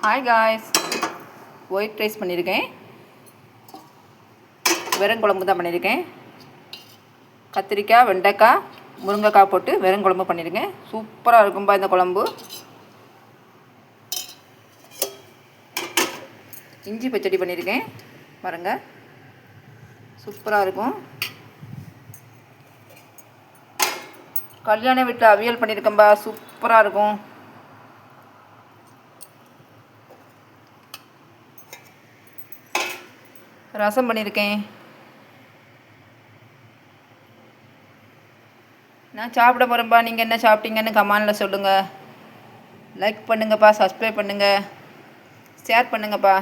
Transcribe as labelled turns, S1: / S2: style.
S1: Hi guys, white rice பண்ணியிருக்கேன். வெறும் குழம்பு தான் பண்ணியிருக்கேன். கத்திரிக்காய், வெண்டைக்காய், முருங்கைக்காய் போட்டு வெறும் குழம்பு பண்ணியிருக்கேன். சூப்பராக இருக்கும்பா இந்த குழம்பு. இஞ்சி பச்சடி பண்ணியிருக்கேன் பாருங்க, சூப்பராக இருக்கும். கல்யாண வீட்டில் அவியல் பண்ணியிருக்கேன்பா, சூப்பராக இருக்கும். ரசம் பண்ணியிருக்கேன். நான் சாப்பிட போகிறேன்ப்பா. நீங்கள் என்ன சாப்பிட்டீங்கன்னு கமெண்டில் சொல்லுங்கள். லைக் பண்ணுங்கப்பா, சப்ஸ்கிரைப் பண்ணுங்கள், ஷேர் பண்ணுங்கப்பா.